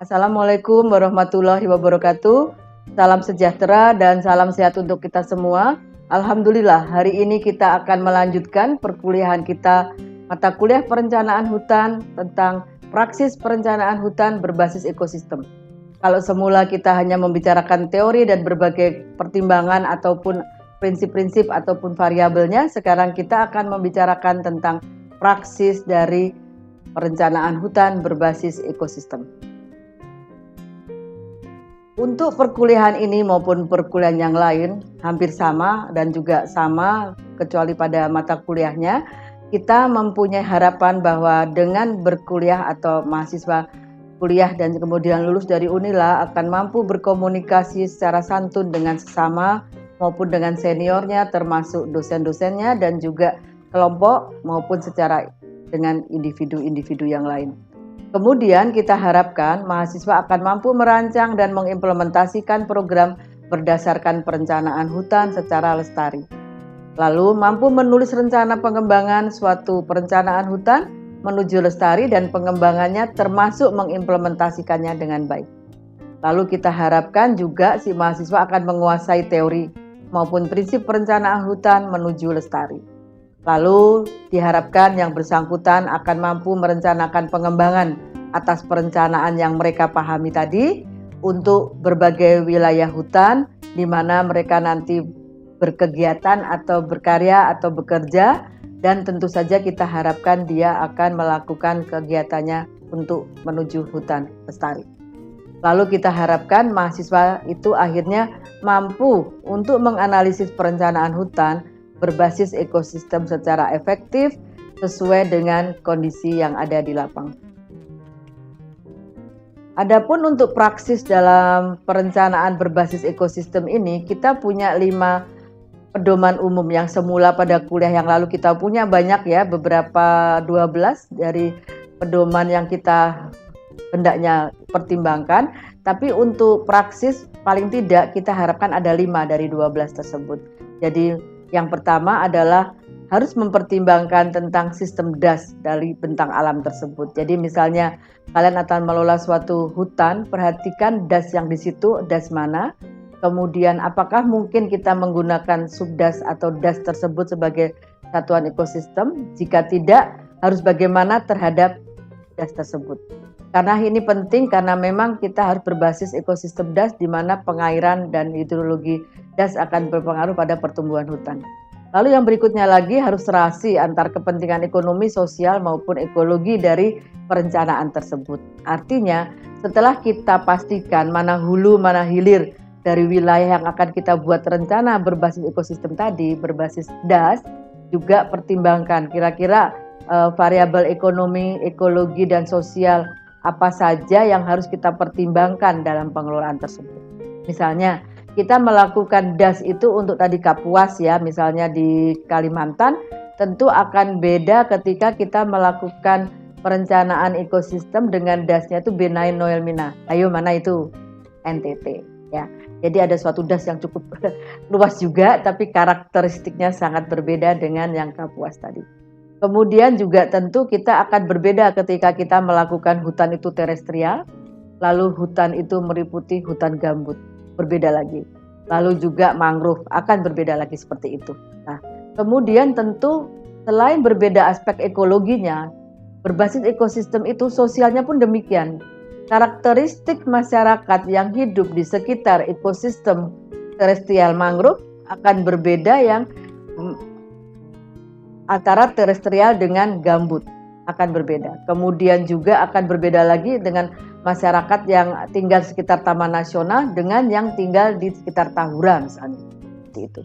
Assalamualaikum warahmatullahi wabarakatuh. Salam sejahtera dan salam sehat untuk kita semua. Alhamdulillah, hari ini kita akan melanjutkan perkuliahan kita mata kuliah perencanaan hutan tentang praksis perencanaan hutan berbasis ekosistem. Kalau semula kita hanya membicarakan teori dan berbagai pertimbangan ataupun prinsip-prinsip ataupun variabelnya, sekarang kita akan membicarakan tentang praksis dari perencanaan hutan berbasis ekosistem. Untuk perkuliahan ini maupun perkuliahan yang lain hampir sama dan juga sama kecuali pada mata kuliahnya, kita mempunyai harapan bahwa dengan berkuliah atau mahasiswa kuliah dan kemudian lulus dari Unila akan mampu berkomunikasi secara santun dengan sesama maupun dengan seniornya termasuk dosen-dosennya dan juga kelompok maupun secara dengan individu-individu yang lain. Kemudian kita harapkan mahasiswa akan mampu merancang dan mengimplementasikan program berdasarkan perencanaan hutan secara lestari. Lalu mampu menulis rencana pengembangan suatu perencanaan hutan menuju lestari dan pengembangannya termasuk mengimplementasikannya dengan baik. Lalu kita harapkan juga si mahasiswa akan menguasai teori maupun prinsip perencanaan hutan menuju lestari. Lalu diharapkan yang bersangkutan akan mampu merencanakan pengembangan atas perencanaan yang mereka pahami tadi untuk berbagai wilayah hutan di mana mereka nanti berkegiatan atau berkarya atau bekerja, dan tentu saja kita harapkan dia akan melakukan kegiatannya untuk menuju hutan lestari. Lalu kita harapkan mahasiswa itu akhirnya mampu untuk menganalisis perencanaan hutan berbasis ekosistem secara efektif sesuai dengan kondisi yang ada di lapangan. Adapun untuk praksis dalam perencanaan berbasis ekosistem ini, kita punya 5 pedoman umum yang semula pada kuliah yang lalu kita punya banyak ya, beberapa 12 dari pedoman yang kita hendaknya pertimbangkan, tapi untuk praksis paling tidak kita harapkan ada 5 dari 12 tersebut. Jadi yang pertama adalah harus mempertimbangkan tentang sistem das dari bentang alam tersebut. Jadi misalnya kalian akan mengelola suatu hutan, perhatikan das yang di situ, das mana. Kemudian apakah mungkin kita menggunakan subdas atau das tersebut sebagai satuan ekosistem? Jika tidak, harus bagaimana terhadap das tersebut. Karena ini penting karena memang kita harus berbasis ekosistem das di mana pengairan dan hidrologi das akan berpengaruh pada pertumbuhan hutan. Lalu yang berikutnya lagi harus serasi antar kepentingan ekonomi, sosial maupun ekologi dari perencanaan tersebut. Artinya setelah kita pastikan mana hulu mana hilir dari wilayah yang akan kita buat rencana berbasis ekosistem tadi, berbasis das, juga pertimbangkan kira-kira variabel ekonomi, ekologi dan sosial apa saja yang harus kita pertimbangkan dalam pengelolaan tersebut. Misalnya kita melakukan das itu untuk tadi Kapuas ya, misalnya di Kalimantan, tentu akan beda ketika kita melakukan perencanaan ekosistem dengan dasnya itu Benain Noelmina. Ayo mana itu? NTT ya. Jadi ada suatu das yang cukup luas juga, tapi karakteristiknya sangat berbeda dengan yang Kapuas tadi. Kemudian juga tentu kita akan berbeda ketika kita melakukan hutan itu terestrial, lalu hutan itu meliputi hutan gambut, berbeda lagi. Lalu juga mangrove akan berbeda lagi seperti itu. Nah, kemudian tentu selain berbeda aspek ekologinya, berbasis ekosistem itu sosialnya pun demikian. Karakteristik masyarakat yang hidup di sekitar ekosistem terestrial mangrove akan berbeda yang antara terestrial dengan gambut akan berbeda. Kemudian juga akan berbeda lagi dengan masyarakat yang tinggal di sekitar Taman Nasional dengan yang tinggal di sekitar Tahura misalnya. Seperti itu.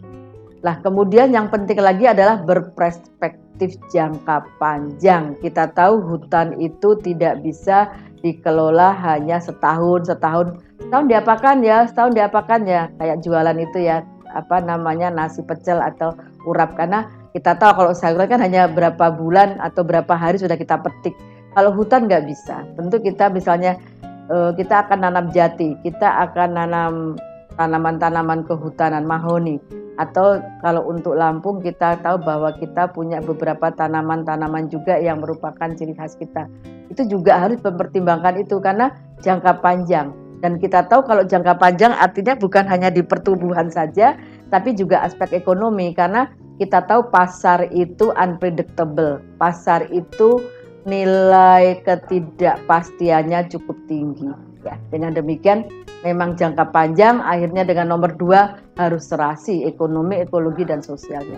Nah, kemudian yang penting lagi adalah berperspektif jangka panjang. Kita tahu hutan itu tidak bisa dikelola hanya setahun diapakan ya, kayak jualan itu ya, nasi pecel atau urap, karena kita tahu kalau sayuran kan hanya berapa bulan atau berapa hari sudah kita petik. Kalau hutan nggak bisa. Tentu kita misalnya kita akan nanam jati, kita akan nanam tanaman-tanaman kehutanan mahoni Atau kalau untuk Lampung kita tahu bahwa kita punya beberapa tanaman-tanaman juga yang merupakan ciri khas kita. Itu juga harus mempertimbangkan itu karena jangka panjang. Dan kita tahu kalau jangka panjang artinya bukan hanya di pertumbuhan saja, tapi juga aspek ekonomi karena kita tahu pasar itu unpredictable. Pasar itu nilai ketidakpastiannya cukup tinggi. Ya, dengan demikian memang jangka panjang akhirnya dengan nomor 2 harus serasi ekonomi, ekologi, dan sosialnya.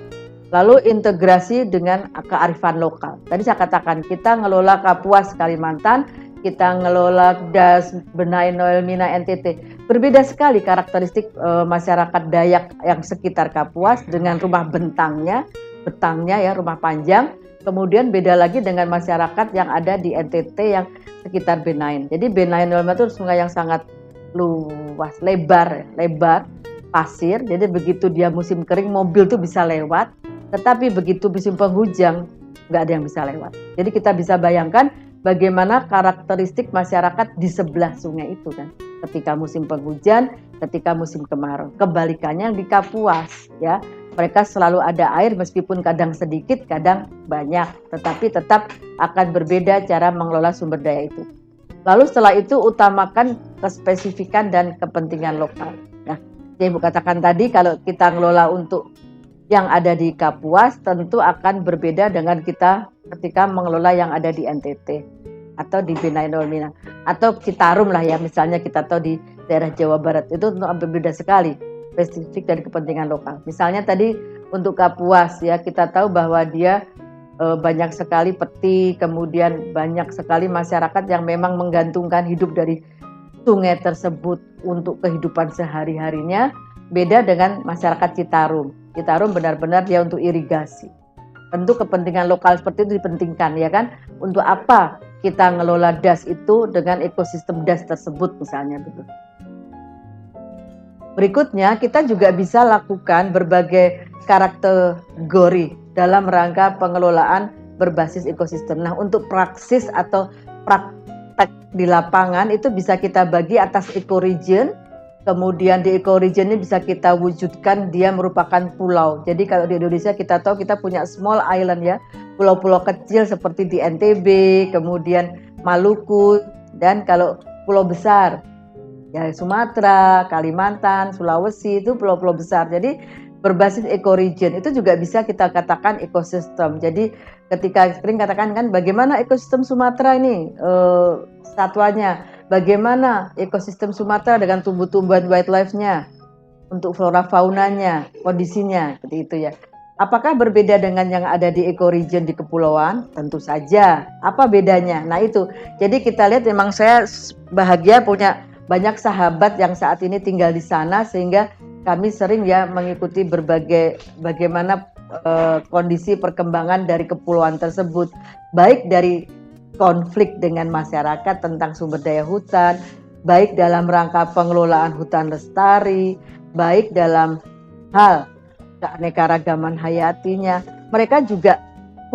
Lalu integrasi dengan kearifan lokal. Tadi saya katakan kita ngelola Kapuas Kalimantan, kita ngelola Das Benai Noel Mina NTT. Berbeda sekali karakteristik masyarakat Dayak yang sekitar Kapuas dengan rumah betangnya ya rumah panjang. Kemudian beda lagi dengan masyarakat yang ada di NTT yang sekitar Benain. Jadi Benain itu sungai yang sangat luas, lebar, pasir. Jadi begitu dia musim kering, mobil tuh bisa lewat. Tetapi begitu musim penghujan, nggak ada yang bisa lewat. Jadi kita bisa bayangkan bagaimana karakteristik masyarakat di sebelah sungai itu kan. Ketika musim penghujan, ketika musim kemarau. Kebalikannya di Kapuas, ya. Mereka selalu ada air meskipun kadang sedikit, kadang banyak, tetapi tetap akan berbeda cara mengelola sumber daya itu. Lalu setelah itu utamakan kespesifikan dan kepentingan lokal. Nah, yang Ibu katakan tadi kalau kita ngelola untuk yang ada di Kapuas tentu akan berbeda dengan kita ketika mengelola yang ada di NTT atau di Benai Noel Mina atau Citarum lah ya, misalnya kita tahu di daerah Jawa Barat itu berbeda sekali. Spesifik dari kepentingan lokal. Misalnya tadi untuk Kapuas ya kita tahu bahwa dia banyak sekali peti, kemudian banyak sekali masyarakat yang memang menggantungkan hidup dari sungai tersebut untuk kehidupan sehari-harinya. Beda dengan masyarakat Citarum. Citarum benar-benar dia untuk irigasi. Tentu kepentingan lokal seperti itu dipentingkan ya kan. Untuk apa kita ngelola das itu dengan ekosistem das tersebut misalnya gitu. Berikutnya, kita juga bisa lakukan berbagai kategori dalam rangka pengelolaan berbasis ekosistem. Nah, untuk praksis atau praktek di lapangan itu bisa kita bagi atas ecoregion. Kemudian di ecoregion ini bisa kita wujudkan dia merupakan pulau. Jadi kalau di Indonesia kita tahu kita punya small island ya, pulau-pulau kecil seperti di NTB, kemudian Maluku, dan kalau pulau besar ya Sumatera, Kalimantan, Sulawesi itu pulau-pulau besar. Jadi berbasis ecoregion itu juga bisa kita katakan ekosistem. Jadi ketika sering katakan kan bagaimana ekosistem Sumatera ini satwanya, bagaimana ekosistem Sumatera dengan tumbuh-tumbuhan wildlife-nya, untuk flora faunanya, kondisinya seperti itu ya. Apakah berbeda dengan yang ada di ecoregion di kepulauan? Tentu saja. Apa bedanya? Nah itu. Jadi kita lihat memang saya bahagia punya banyak sahabat yang saat ini tinggal di sana sehingga kami sering ya mengikuti bagaimana kondisi perkembangan dari kepulauan tersebut, baik dari konflik dengan masyarakat tentang sumber daya hutan, baik dalam rangka pengelolaan hutan lestari, baik dalam hal keanekaragaman hayatinya. Mereka juga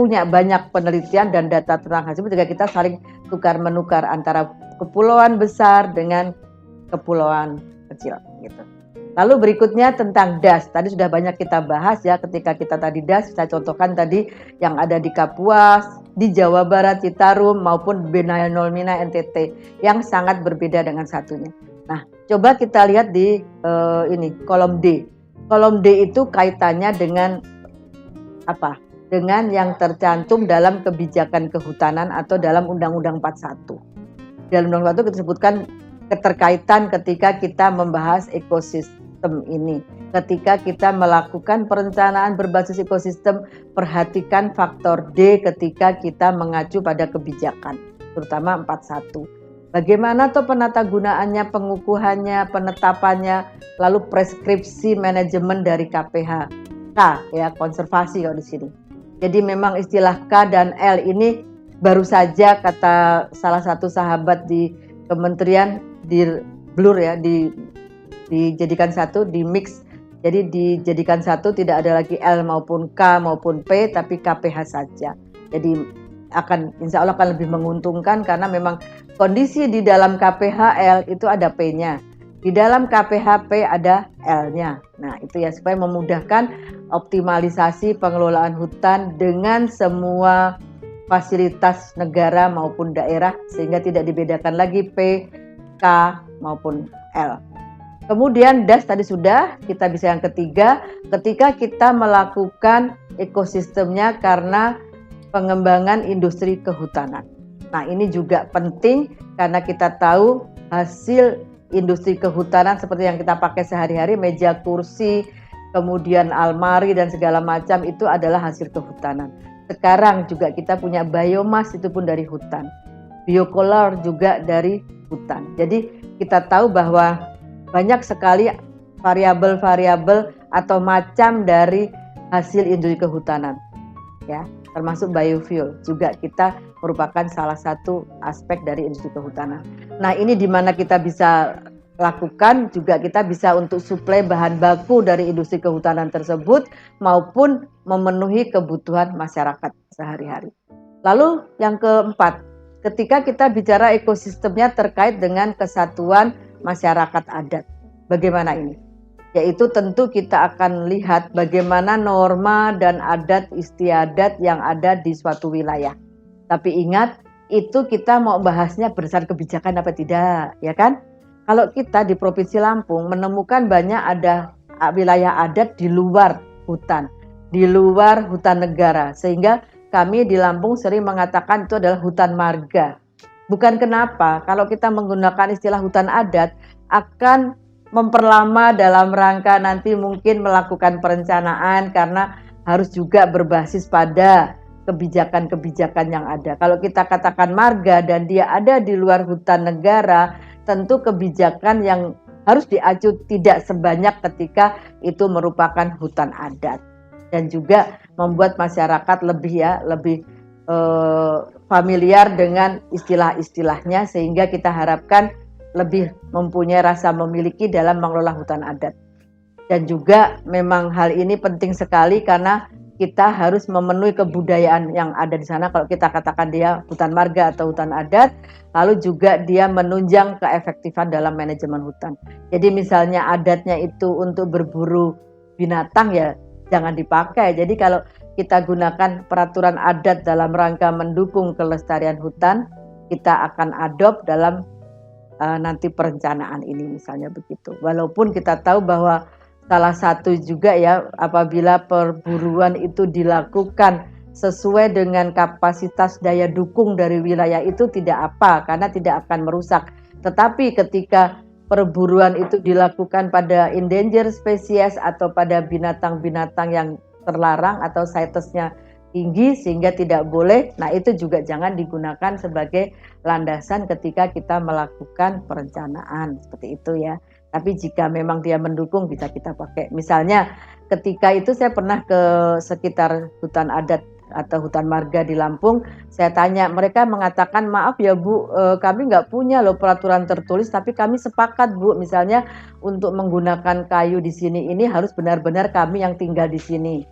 punya banyak penelitian dan data tentang hal tersebut, juga kita saling tukar menukar antara kepulauan besar dengan kepulauan kecil gitu. Lalu berikutnya tentang das. Tadi sudah banyak kita bahas ya ketika kita tadi das, saya contohkan tadi yang ada di Kapuas, di Jawa Barat, Citarum maupun Benai Noel Mina NTT yang sangat berbeda dengan satunya. Nah, coba kita lihat di ini kolom D. Kolom D itu kaitannya dengan apa? Dengan yang tercantum dalam kebijakan kehutanan atau dalam Undang-Undang 41. Dalam Undang-Undang 41 kita sebutkan keterkaitan ketika kita membahas ekosistem ini. Ketika kita melakukan perencanaan berbasis ekosistem, perhatikan faktor D ketika kita mengacu pada kebijakan, terutama 41. Bagaimana tuh penata gunaannya, pengukuhannya, penetapannya, lalu preskripsi manajemen dari KPH. K ya, konservasi kalau di sini. Jadi memang istilah K dan L ini baru saja kata salah satu sahabat di kementerian di blur ya, dijadikan satu, di mix. Jadi dijadikan satu, tidak ada lagi L maupun K maupun P, tapi KPH saja. Jadi insya Allah akan lebih menguntungkan karena memang kondisi di dalam KPHL itu ada P-nya. Di dalam KPHP ada L-nya. Nah, itu ya supaya memudahkan optimalisasi pengelolaan hutan dengan semua fasilitas negara maupun daerah sehingga tidak dibedakan lagi P, K maupun L. Kemudian DAS tadi sudah, kita bisa yang ketiga, ketika kita melakukan ekosistemnya karena pengembangan industri kehutanan. Nah, ini juga penting karena kita tahu hasil industri kehutanan seperti yang kita pakai sehari-hari, meja, kursi, kemudian almari dan segala macam itu adalah hasil kehutanan. Sekarang juga kita punya biomas, itu pun dari hutan. Biokolar juga dari hutan. Jadi kita tahu bahwa banyak sekali variabel-variabel atau macam dari hasil industri kehutanan, ya, termasuk biofuel juga kita merupakan salah satu aspek dari industri kehutanan. Nah, ini di mana kita bisa lakukan juga kita bisa untuk suplai bahan baku dari industri kehutanan tersebut maupun memenuhi kebutuhan masyarakat sehari-hari. Lalu yang keempat, ketika kita bicara ekosistemnya terkait dengan kesatuan masyarakat adat. Bagaimana ini? Yaitu tentu kita akan lihat bagaimana norma dan adat istiadat yang ada di suatu wilayah. Tapi ingat, itu kita mau bahasnya berdasarkan kebijakan apa tidak, ya kan? Kalau kita di Provinsi Lampung menemukan banyak ada wilayah adat di luar hutan negara, sehingga kami di Lampung sering mengatakan itu adalah hutan marga. Bukan kenapa, kalau kita menggunakan istilah hutan adat akan memperlama dalam rangka nanti mungkin melakukan perencanaan karena harus juga berbasis pada kebijakan-kebijakan yang ada. Kalau kita katakan marga dan dia ada di luar hutan negara, tentu kebijakan yang harus diacu tidak sebanyak ketika itu merupakan hutan adat. Dan juga membuat masyarakat lebih familiar dengan istilah-istilahnya sehingga kita harapkan lebih mempunyai rasa memiliki dalam mengelola hutan adat. Dan juga memang hal ini penting sekali karena kita harus memenuhi kebudayaan yang ada di sana. Kalau kita katakan dia hutan marga atau hutan adat, lalu juga dia menunjang keefektifan dalam manajemen hutan. Jadi misalnya adatnya itu untuk berburu binatang, ya jangan dipakai. Jadi kalau kita gunakan peraturan adat dalam rangka mendukung kelestarian hutan, kita akan adopt dalam nanti perencanaan ini misalnya begitu. Walaupun kita tahu bahwa salah satu juga ya apabila perburuan itu dilakukan sesuai dengan kapasitas daya dukung dari wilayah itu tidak apa karena tidak akan merusak. Tetapi ketika perburuan itu dilakukan pada endangered species atau pada binatang-binatang yang terlarang atau situsnya tinggi sehingga tidak boleh, nah itu juga jangan digunakan sebagai landasan ketika kita melakukan perencanaan seperti itu ya. Tapi jika memang dia mendukung bisa kita pakai. Misalnya ketika itu saya pernah ke sekitar hutan adat atau hutan marga di Lampung, saya tanya, mereka mengatakan maaf ya Bu, kami nggak punya loh peraturan tertulis, tapi kami sepakat Bu, misalnya untuk menggunakan kayu di sini ini harus benar-benar kami yang tinggal di sini.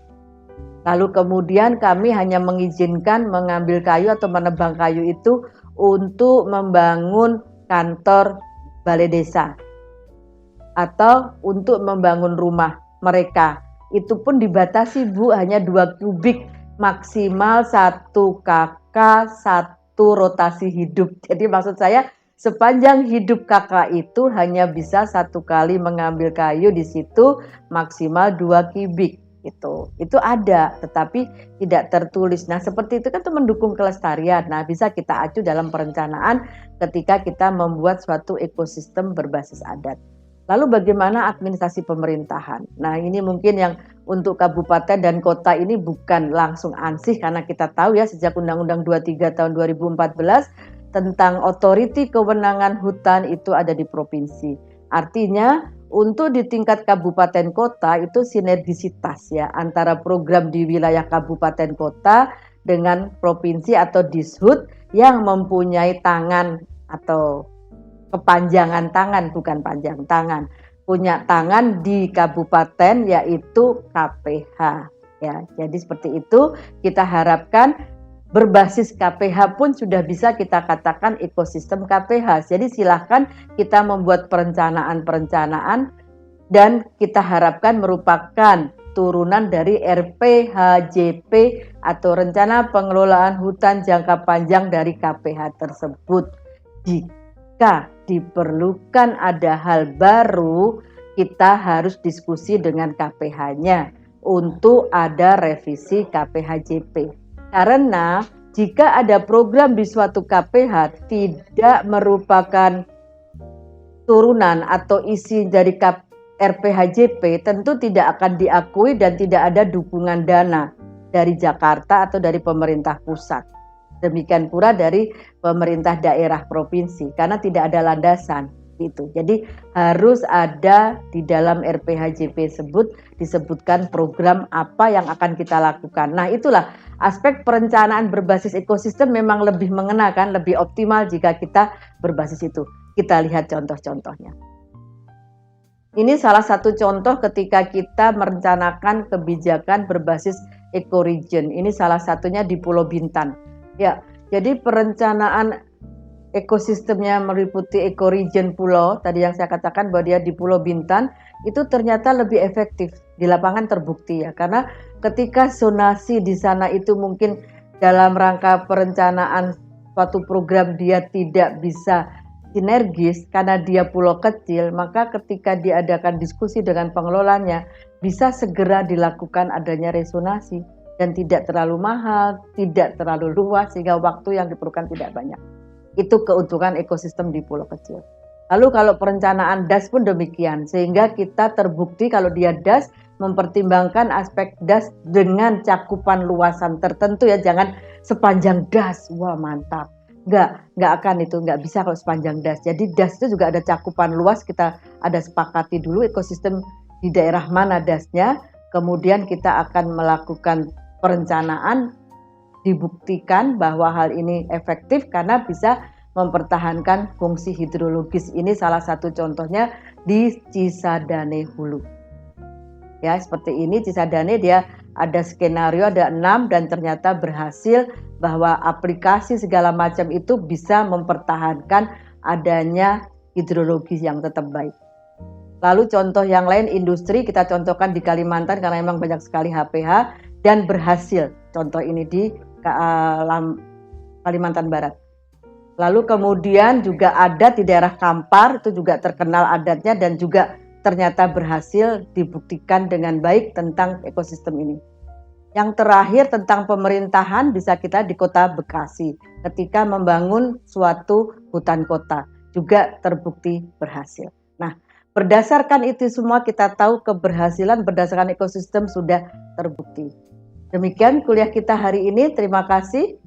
Lalu kemudian kami hanya mengizinkan mengambil kayu atau menebang kayu itu untuk membangun kantor balai desa atau untuk membangun rumah mereka. Itu pun dibatasi Bu, hanya 2 kubik maksimal 1 kakak 1 rotasi hidup. Jadi maksud saya sepanjang hidup kakak itu hanya bisa 1 kali mengambil kayu di situ maksimal 2 kubik. Itu ada tetapi tidak tertulis. Nah seperti itu kan itu mendukung kelestarian. Nah bisa kita acu dalam perencanaan ketika kita membuat suatu ekosistem berbasis adat. Lalu bagaimana administrasi pemerintahan? Nah ini mungkin yang untuk kabupaten dan kota ini bukan langsung ansih karena kita tahu ya sejak Undang-Undang 23 tahun 2014 tentang otoriti kewenangan hutan itu ada di provinsi. Artinya untuk di tingkat kabupaten kota itu sinergisitas ya antara program di wilayah kabupaten kota dengan provinsi atau dishub yang mempunyai tangan atau kepanjangan tangan, bukan panjang tangan, punya tangan di kabupaten yaitu KPH ya. Jadi seperti itu kita harapkan berbasis KPH pun sudah bisa kita katakan ekosistem KPH. Jadi silahkan kita membuat perencanaan-perencanaan dan kita harapkan merupakan turunan dari RPHJP atau Rencana Pengelolaan Hutan Jangka Panjang dari KPH tersebut. Jika diperlukan ada hal baru, kita harus diskusi dengan KPH-nya untuk ada revisi KPHJP. Karena jika ada program di suatu KPH tidak merupakan turunan atau isi dari RPHJP, tentu tidak akan diakui dan tidak ada dukungan dana dari Jakarta atau dari pemerintah pusat. Demikian pula dari pemerintah daerah provinsi, karena tidak ada landasan gitu. Jadi harus ada di dalam RPHJP disebutkan program apa yang akan kita lakukan. Nah, itulah aspek perencanaan berbasis ekosistem memang lebih mengena kan, lebih optimal jika kita berbasis itu. Kita lihat contoh-contohnya. Ini salah satu contoh ketika kita merencanakan kebijakan berbasis ecoregion. Ini salah satunya di Pulau Bintan. Ya, jadi perencanaan ekosistemnya meliputi ecoregion pulau, tadi yang saya katakan bahwa dia di Pulau Bintan, itu ternyata lebih efektif, di lapangan terbukti ya, karena ketika zonasi di sana itu mungkin dalam rangka perencanaan suatu program dia tidak bisa sinergis karena dia pulau kecil, maka ketika diadakan diskusi dengan pengelolanya, bisa segera dilakukan adanya resonasi dan tidak terlalu mahal, tidak terlalu luas sehingga waktu yang diperlukan tidak banyak. Itu keuntungan ekosistem di pulau kecil. Lalu kalau perencanaan DAS pun demikian, sehingga kita terbukti kalau dia DAS mempertimbangkan aspek DAS dengan cakupan luasan tertentu ya, jangan sepanjang DAS, wah mantap. Nggak akan itu, nggak bisa kalau sepanjang DAS. Jadi DAS itu juga ada cakupan luas, kita ada sepakati dulu ekosistem di daerah mana DAS-nya, kemudian kita akan melakukan perencanaan, dibuktikan bahwa hal ini efektif karena bisa mempertahankan fungsi hidrologis. Ini salah satu contohnya di Cisadane Hulu. Ya, seperti ini Cisadane dia ada skenario, ada 6 dan ternyata berhasil bahwa aplikasi segala macam itu bisa mempertahankan adanya hidrologis yang tetap baik. Lalu contoh yang lain industri kita contohkan di Kalimantan karena memang banyak sekali HPH dan berhasil. Contoh ini di Kalimantan Barat. Lalu kemudian juga ada di daerah Kampar, itu juga terkenal adatnya dan juga ternyata berhasil dibuktikan dengan baik tentang ekosistem ini. Yang terakhir tentang pemerintahan bisa kita di Kota Bekasi ketika membangun suatu hutan kota juga terbukti berhasil. Nah, berdasarkan itu semua kita tahu keberhasilan berdasarkan ekosistem sudah terbukti. Demikian kuliah kita hari ini. Terima kasih.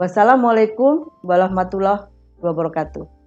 Wassalamualaikum warahmatullahi wabarakatuh.